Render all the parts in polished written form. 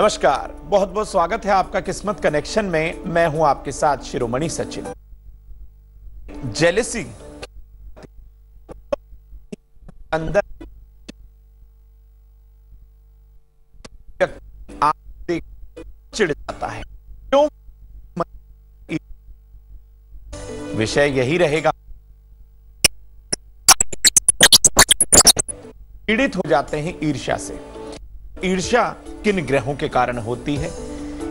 नमस्कार, बहुत बहुत स्वागत है आपका किस्मत कनेक्शन में। मैं हूं आपके साथ शिरोमणि सचिन। जेलसी अंदर चिढ़ जाता है, क्यों? विषय यही रहेगा। पीड़ित हो जाते हैं ईर्ष्या से। ईर्ष्या किन ग्रहों के कारण होती है,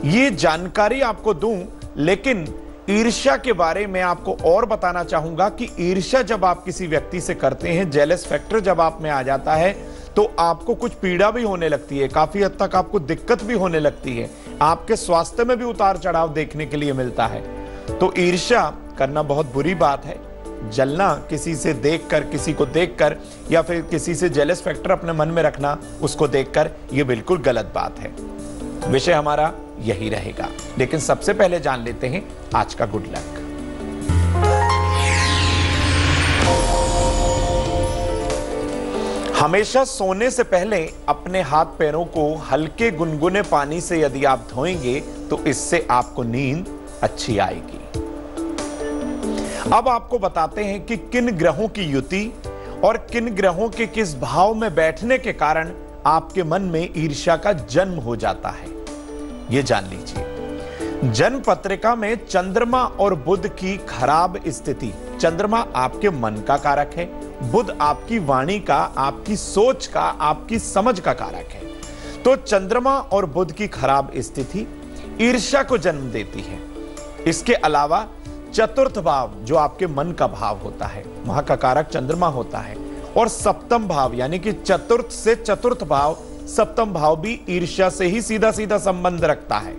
ये जानकारी आपको दूं, लेकिन ईर्ष्या के बारे में आपको और बताना चाहूंगा कि ईर्ष्या जब आप किसी व्यक्ति से करते हैं, जेलस फैक्टर जब आप में आ जाता है, तो आपको कुछ पीड़ा भी होने लगती है, काफी हद तक आपको दिक्कत भी होने लगती है, आपके स्वास्थ्य में भी उतार चढ़ाव देखने के लिए मिलता है। तो ईर्ष्या करना बहुत बुरी बात है। जलना किसी से देखकर, किसी को देखकर, या फिर किसी से जेलस फैक्टर अपने मन में रखना उसको देखकर, यह बिल्कुल गलत बात है। विषय हमारा यही रहेगा, लेकिन सबसे पहले जान लेते हैं आज का गुड लक। हमेशा सोने से पहले अपने हाथ पैरों को हल्के गुनगुने पानी से यदि आप धोएंगे तो इससे आपको नींद अच्छी आएगी। अब आपको बताते हैं कि किन ग्रहों की युति और किन ग्रहों के किस भाव में बैठने के कारण आपके मन में ईर्ष्या का जन्म हो जाता है, यह जान लीजिए। जन्म पत्रिका में चंद्रमा और बुध की खराब स्थिति। चंद्रमा आपके मन का कारक है, बुध आपकी वाणी का, आपकी सोच का, आपकी समझ का कारक है। तो चंद्रमा और बुध की खराब स्थिति ईर्ष्या को जन्म देती है। इसके अलावा चतुर्थ भाव, जो आपके मन का भाव होता है, वहां का कारक चंद्रमा होता है, और सप्तम भाव यानी कि चतुर्थ से चतुर्थ भाव, सप्तम भाव भी ईर्ष्या से ही सीधा सीधा संबंध रखता है।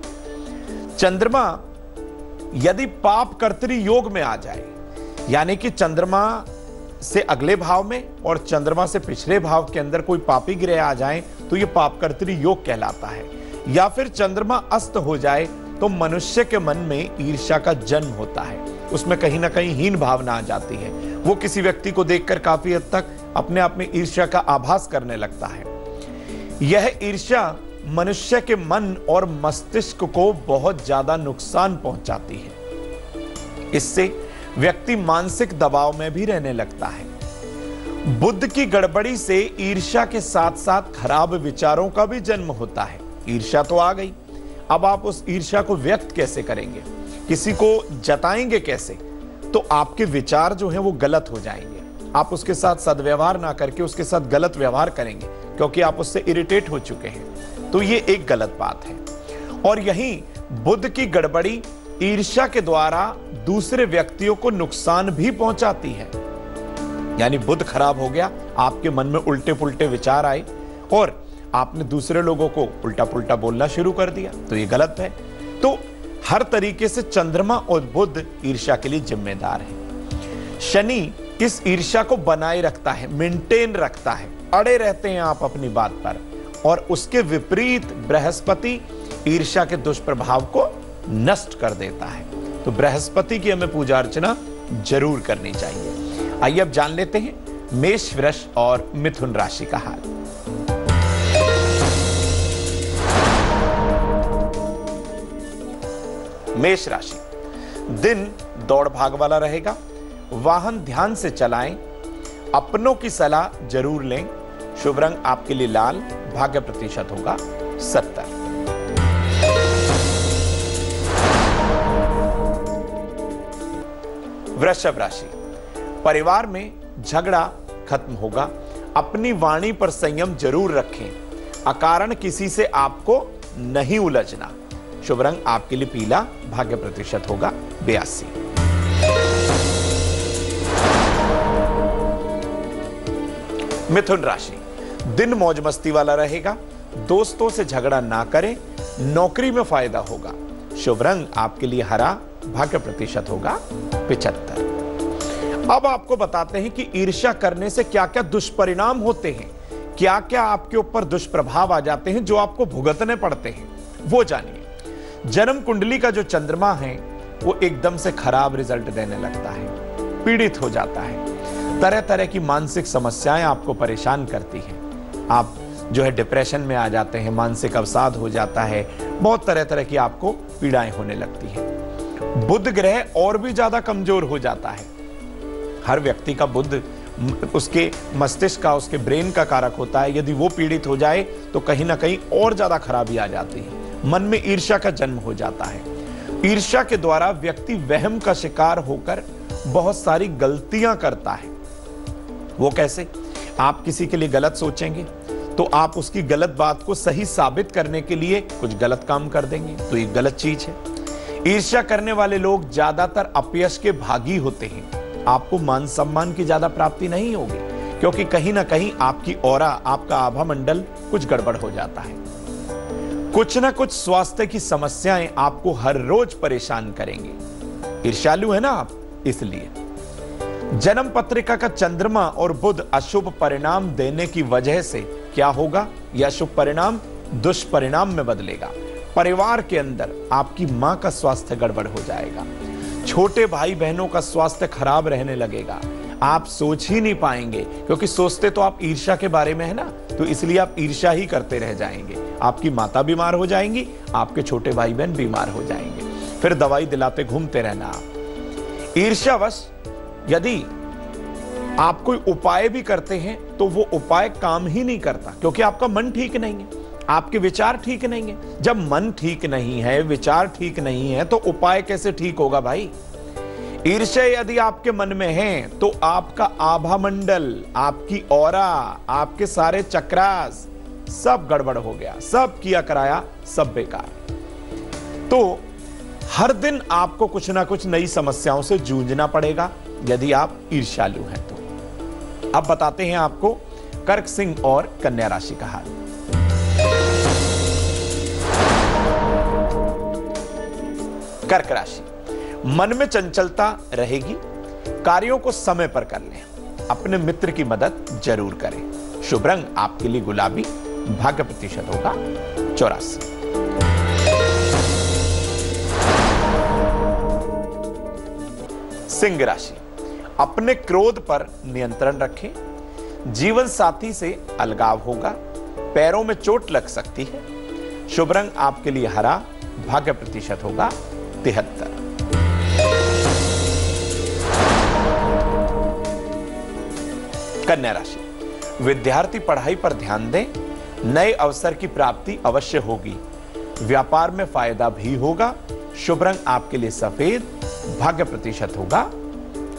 चंद्रमा यदि पाप कर्तरी योग में आ जाए, यानी कि चंद्रमा से अगले भाव में और चंद्रमा से पिछले भाव के अंदर कोई पापी ग्रह आ जाए, तो यह पाप कर्तरी योग कहलाता है। या फिर चंद्रमा अस्त हो जाए तो मनुष्य के मन में ईर्ष्या का जन्म होता है, उसमें कहीं ना कहीं हीन भावना आ जाती है। वो किसी व्यक्ति को देखकर काफी हद तक अपने आप में ईर्ष्या का आभास करने लगता है। यह ईर्ष्या मनुष्य के मन और मस्तिष्क को बहुत ज्यादा नुकसान पहुंचाती है। इससे व्यक्ति मानसिक दबाव में भी रहने लगता है। बुद्ध की गड़बड़ी से ईर्ष्या के साथ साथ खराब विचारों का भी जन्म होता है। ईर्ष्या तो आ गई, अब आप उस ईर्ष्या को व्यक्त कैसे करेंगे, किसी को जताएंगे कैसे? तो आपके विचार जो हैं वो गलत हो जाएंगे। आप उसके साथ सद्व्यवहार ना करके उसके साथ गलत व्यवहार करेंगे, क्योंकि आप उससे इरिटेट हो चुके हैं। तो ये एक गलत बात है। और यही बुद्ध की गड़बड़ी ईर्ष्या के द्वारा दूसरे व्यक्तियों को नुकसान भी पहुंचाती है। यानी बुद्ध खराब हो गया, आपके मन में उल्टे पुल्टे विचार आए और आपने दूसरे लोगों को उल्टा पुल्टा बोलना शुरू कर दिया, तो ये गलत है। तो हर तरीके से चंद्रमा और बुध ईर्ष्या के लिए जिम्मेदार है। शनि इस ईर्ष्या को बनाए रखता है, मेंटेन रखता है, अड़े रहते हैं आप अपनी बात पर। और उसके विपरीत बृहस्पति ईर्ष्या के दुष्प्रभाव को नष्ट कर देता है। तो बृहस्पति की हमें पूजा अर्चना जरूर करनी चाहिए। आइए अब जान लेते हैं मेष, वृष और मिथुन राशि का हाल। मेष राशि, दिन दौड़ भाग वाला रहेगा। वाहन ध्यान से चलाएं, अपनों की सलाह जरूर लें। शुभ रंग आपके लिए लाल, भाग्य प्रतिशत होगा 70। वृषभ राशि, परिवार में झगड़ा खत्म होगा। अपनी वाणी पर संयम जरूर रखें, अकारण किसी से आपको नहीं उलझना। शुभ रंग आपके लिए पीला, भाग्य प्रतिशत होगा 82। मिथुन राशि, दिन मौज मस्ती वाला रहेगा। दोस्तों से झगड़ा ना करें, नौकरी में फायदा होगा। शुभ रंग आपके लिए हरा, भाग्य प्रतिशत होगा 75। अब आपको बताते हैं कि ईर्ष्या करने से क्या क्या दुष्परिणाम होते हैं, क्या क्या आपके ऊपर दुष्प्रभाव आ जाते हैं जो आपको भुगतने पड़ते हैं, वो जानिए। जन्म कुंडली का जो चंद्रमा है वो एकदम से खराब रिजल्ट देने लगता है, पीड़ित हो जाता है, तरह तरह की मानसिक समस्याएं आपको परेशान करती हैं। आप जो है डिप्रेशन में आ जाते हैं, मानसिक अवसाद हो जाता है, बहुत तरह तरह की आपको पीड़ाएं होने लगती हैं। बुध ग्रह और भी ज्यादा कमजोर हो जाता है। हर व्यक्ति का बुध उसके मस्तिष्क का, उसके ब्रेन का कारक होता है। यदि वो पीड़ित हो जाए तो कहीं ना कहीं और ज्यादा खराबी आ जाती है। मन में ईर्ष्या का जन्म हो जाता है। ईर्ष्या के द्वारा व्यक्ति वहम का शिकार होकर बहुत सारी गलतियां करता है। वो कैसे? आप किसी के लिए गलत सोचेंगे तो आप उसकी गलत बात को सही साबित करने के लिए कुछ गलत काम कर देंगे, तो ये गलत चीज है। ईर्ष्या करने वाले लोग ज्यादातर अपयश के भागी होते हैं। आपको मान सम्मान की ज्यादा प्राप्ति नहीं होगी, क्योंकि कहीं ना कहीं आपकी ऑरा, आपका आभा मंडल कुछ गड़बड़ हो जाता है। कुछ ना कुछ स्वास्थ्य की समस्याएं आपको हर रोज परेशान करेंगे। ईर्ष्यालु है ना आप, इसलिए। जन्म पत्रिका का चंद्रमा और बुध अशुभ परिणाम देने की वजह से क्या होगा? यह अशुभ परिणाम दुष्परिणाम में बदलेगा। परिवार के अंदर आपकी मां का स्वास्थ्य गड़बड़ हो जाएगा। छोटे भाई बहनों का स्वास्थ्य खराब रहने लगेगा। आप सोच ही नहीं पाएंगे, क्योंकि सोचते तो आप ईर्ष्या के बारे में है ना, तो इसलिए आप ईर्ष्या ही करते रह जाएंगे। आपकी माता बीमार हो जाएंगी, आपके छोटे भाई बहन बीमार हो जाएंगे, फिर दवाई दिलाते घूमते रहना आप। ईर्ष्यावश यदि आप कोई उपाय भी करते हैं तो वो उपाय काम ही नहीं करता, क्योंकि आपका मन ठीक नहीं है, आपके विचार ठीक नहीं है। जब मन ठीक नहीं है, विचार ठीक नहीं है, तो उपाय कैसे ठीक होगा भाई? ईर्ष्या यदि आपके मन में है तो आपका आभा मंडल, आपकी ऑरा, आपके सारे चक्रास सब गड़बड़ हो गया, सब किया कराया सब बेकार। तो हर दिन आपको कुछ ना कुछ नई समस्याओं से जूझना पड़ेगा यदि आप ईर्ष्यालु हैं तो। अब बताते हैं आपको कर्क, सिंह और कन्या राशि का हाल। कर्क राशि, मन में चंचलता रहेगी। कार्यों को समय पर कर लें। अपने मित्र की मदद जरूर करें। शुभ रंग आपके लिए गुलाबी। भाग्य प्रतिशत होगा 84। सिंह राशि, अपने क्रोध पर नियंत्रण रखें। जीवन साथी से अलगाव होगा। पैरों में चोट लग सकती है। शुभ रंग आपके लिए हरा। भाग्य प्रतिशत होगा 73। कन्या राशि, विद्यार्थी पढ़ाई पर ध्यान दें। नए अवसर की प्राप्ति अवश्य होगी। व्यापार में फायदा भी होगा। शुभ रंग आपके लिए सफेद। भाग्य प्रतिशत होगा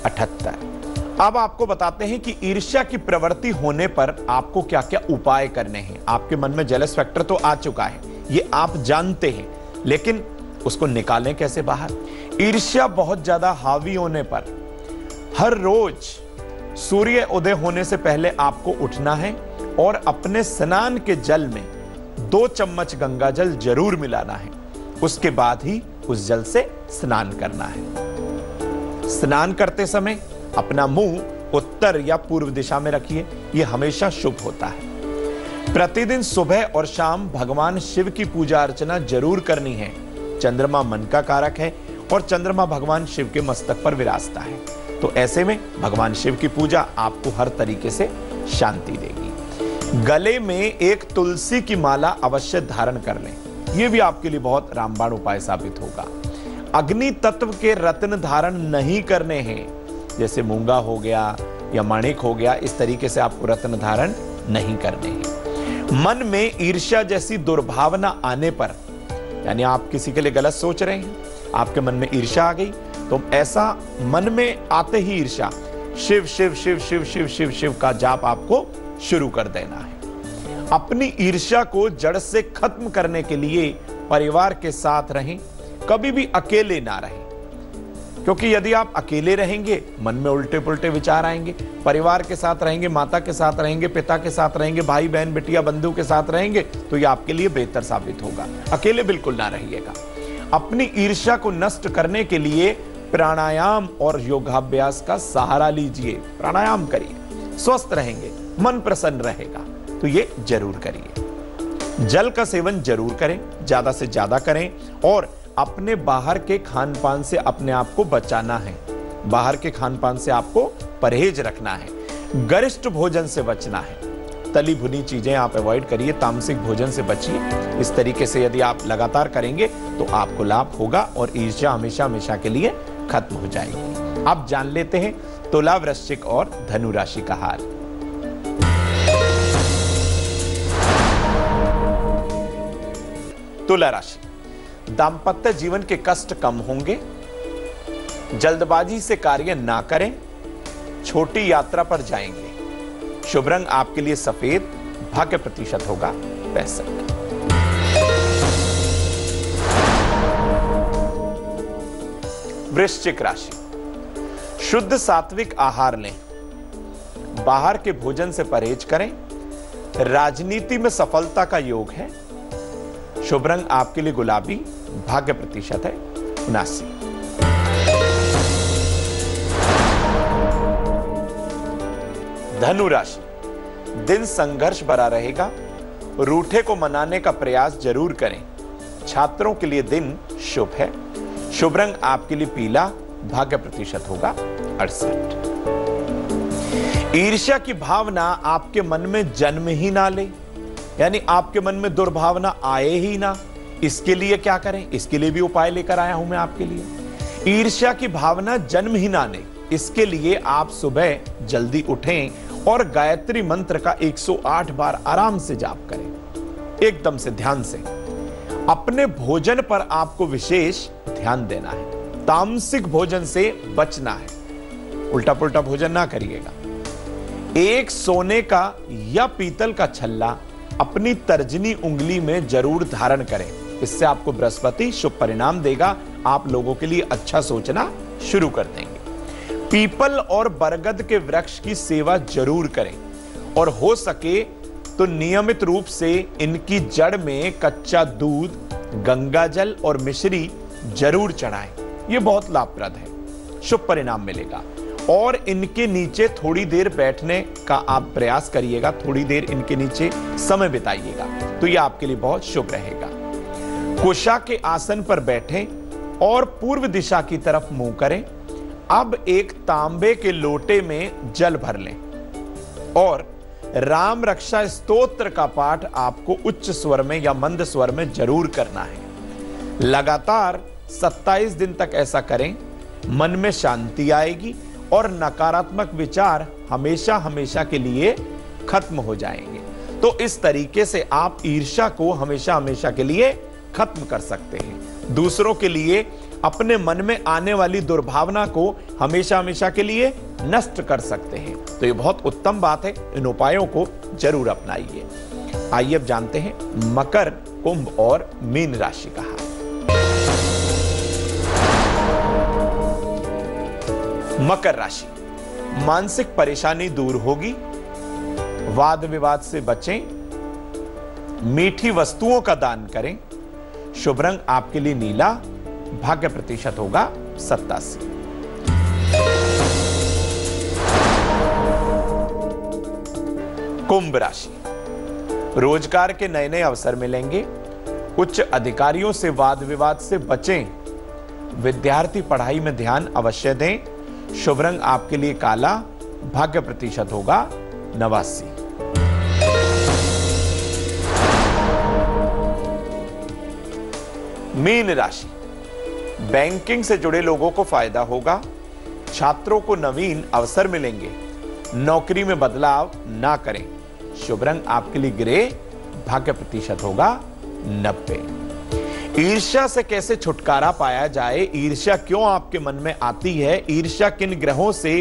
78। अब आपको बताते हैं कि ईर्ष्या की प्रवृत्ति होने पर आपको क्या क्या उपाय करने हैं। आपके मन में जेलस फैक्टर तो आ चुका है, ये आप जानते हैं, लेकिन उसको निकालें कैसे बाहर? ईर्ष्या बहुत ज्यादा हावी होने पर हर रोज सूर्य उदय होने से पहले आपको उठना है और अपने स्नान के जल में 2 चम्मच गंगा जल जरूर मिलाना है। उसके बाद ही उस जल से स्नान करना है। स्नान करते समय अपना मुंह उत्तर या पूर्व दिशा में रखिए, यह हमेशा शुभ होता है। प्रतिदिन सुबह और शाम भगवान शिव की पूजा अर्चना जरूर करनी है। चंद्रमा मन का कारक है और चंद्रमा भगवान शिव के मस्तक पर विराजता है, तो ऐसे में भगवान शिव की पूजा आपको हर तरीके से शांति देगी। गले में एक तुलसी की माला अवश्य धारण कर लें, यह भी आपके लिए बहुत रामबाण उपाय साबित होगा। अग्नि तत्व के रत्न धारण नहीं करने हैं, जैसे मूंगा हो गया या माणिक हो गया, इस तरीके से आपको रत्न धारण नहीं करने हैं। मन में ईर्ष्या जैसी दुर्भावना आने पर, यानी आप किसी के लिए गलत सोच रहे हैं, आपके मन में ईर्ष्या आ गई, तो ऐसा मन में आते ही ईर्ष्या शिव शिव शिव शिव शिव शिव शिव का जाप आपको शुरू कर देना है। अपनी ईर्ष्या को जड़ से खत्म करने के लिए परिवार के साथ रहें, कभी भी अकेले ना रहें, क्योंकि यदि आप अकेले रहेंगे मन में उल्टे पुल्टे विचार आएंगे। परिवार के साथ रहेंगे, माता के साथ रहेंगे, पिता के साथ रहेंगे, भाई बहन बिटिया बंधु के साथ रहेंगे, तो यह आपके लिए बेहतर साबित होगा। अकेले बिल्कुल ना रहिएगा। अपनी ईर्ष्या को नष्ट करने के लिए प्राणायाम और योगाभ्यास का सहारा लीजिए। प्राणायाम करिए, स्वस्थ रहेंगे, मन प्रसन्न रहेगा, तो ये जरूर करिए। जल का सेवन जरूर करें, ज्यादा से ज्यादा करें, और अपने बाहर के खान पान से अपने आप को बचाना है। बाहर के खान पान से आपको परहेज रखना है। गरिष्ठ भोजन से बचना है। तली भुनी चीजें आप अवॉइड करिए, तामसिक भोजन से बचिए। इस तरीके से यदि आप लगातार करेंगे तो आपको लाभ होगा और ईर्ष्या हमेशा हमेशा के लिए खत्म हो जाएगी। अब जान लेते हैं तुला, वृश्चिक और धनु राशि का हाल। तुला राशि, दांपत्य जीवन के कष्ट कम होंगे। जल्दबाजी से कार्य ना करें। छोटी यात्रा पर जाएंगे। शुभ रंग आपके लिए सफेद। भाग्य प्रतिशत होगा 65। वृश्चिक राशि, शुद्ध सात्विक आहार लें। बाहर के भोजन से परहेज करें। राजनीति में सफलता का योग है। शुभ रंग आपके लिए गुलाबी। भाग्य प्रतिशत है 79। धनु राशि, दिन संघर्ष भरा रहेगा। रूठे को मनाने का प्रयास जरूर करें। छात्रों के लिए दिन शुभ है। शुभ रंग आपके लिए पीला। भाग्य प्रतिशत होगा 68। ईर्ष्या की भावना आपके मन में जन्म ही ना ले, यानी आपके मन में दुर्भावना आए ही ना। इसके लिए क्या करें? इसके लिए भी उपाय लेकर आया हूं मैं आपके लिए। ईर्ष्या की भावना जन्म ही ना ले, इसके लिए आप सुबह जल्दी उठें और गायत्री मंत्र का 108 बार आराम से जाप करें, एकदम से ध्यान से। अपने भोजन पर आपको विशेष ध्यान देना है। तामसिक भोजन से बचना है। उल्टा पुल्टा भोजन ना करिएगा। एक सोने का या पीतल का छल्ला अपनी तर्जनी उंगली में जरूर धारण करें। इससे आपको बृहस्पति शुभ परिणाम देगा। आप लोगों के लिए अच्छा सोचना शुरू कर देंगे। पीपल और बरगद के वृक्ष की सेवा जरूर करें और हो सके तो नियमित रूप से इनकी जड़ में कच्चा दूध, गंगा जल और मिश्री जरूर चढ़ाएं। यह बहुत लाभप्रद है, शुभ परिणाम मिलेगा। और इनके नीचे थोड़ी देर बैठने का आप प्रयास करिएगा। थोड़ी देर इनके नीचे समय बिताइएगा तो यह आपके लिए बहुत शुभ रहेगा। कुशा के आसन पर बैठें और पूर्व दिशा की तरफ मुंह करें। अब एक तांबे के लोटे में जल भर लें और राम रक्षा स्तोत्र का पाठ आपको उच्च स्वर में या मंद स्वर में जरूर करना है। लगातार 27 दिन तक ऐसा करें। मन में शांति आएगी और नकारात्मक विचार हमेशा हमेशा के लिए खत्म हो जाएंगे। तो इस तरीके से आप ईर्ष्या को हमेशा हमेशा के लिए खत्म कर सकते हैं। दूसरों के लिए अपने मन में आने वाली दुर्भावना को हमेशा हमेशा के लिए नष्ट कर सकते हैं। तो ये बहुत उत्तम बात है। इन उपायों को जरूर अपनाइए। आइए अब जानते हैं मकर, कुंभ और मीन राशि का हाल। मकर राशि, मानसिक परेशानी दूर होगी। वाद विवाद से बचें। मीठी वस्तुओं का दान करें। शुभ रंग आपके लिए नीला। भाग्य प्रतिशत होगा 87। कुंभ राशि, रोजगार के नए नए अवसर मिलेंगे। उच्च अधिकारियों से वाद विवाद से बचें। विद्यार्थी पढ़ाई में ध्यान अवश्य दें। शुभ रंग आपके लिए काला। भाग्य प्रतिशत होगा 89। मीन राशि, बैंकिंग से जुड़े लोगों को फायदा होगा। छात्रों को नवीन अवसर मिलेंगे। नौकरी में बदलाव ना करें। शुभ रंग आपके लिए ग्रे। भाग्य प्रतिशत होगा 90। ईर्ष्या से कैसे छुटकारा पाया जाए? ईर्ष्या क्यों आपके मन में आती है? ईर्ष्या किन ग्रहों से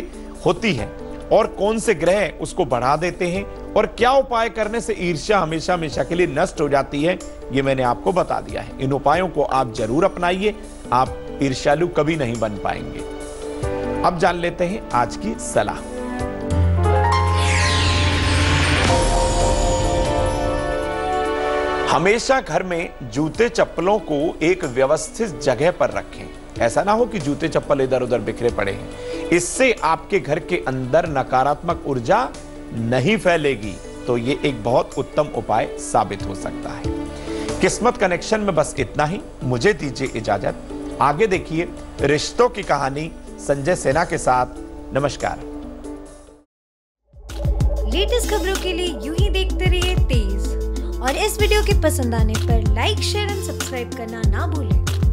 होती है और कौन से ग्रह उसको बढ़ा देते हैं और क्या उपाय करने से ईर्ष्या हमेशा हमेशा के लिए नष्ट हो जाती है, ये मैंने आपको बता दिया है। इन उपायों को आप जरूर अपनाइए। आप ईर्ष्यालु कभी नहीं बन पाएंगे। अब जान लेते हैं आज की सलाह। हमेशा घर में जूते चप्पलों को एक व्यवस्थित जगह पर रखें। ऐसा ना हो कि जूते चप्पल इधर उधर बिखरे पड़े हैं। इससे आपके घर के अंदर नकारात्मक ऊर्जा नहीं फैलेगी। तो ये एक बहुत उत्तम उपाय साबित हो सकता है। किस्मत कनेक्शन में बस इतना ही। मुझे दीजिए इजाजत। आगे देखिए रिश्तों की कहानी संजय सेना के साथ। नमस्कार। लेटेस्ट खबरों के लिए यूं ही देखते रहिए तेज। और इस वीडियो के पसंद आने पर लाइक, शेयर एंड सब्सक्राइब करना ना भूलें।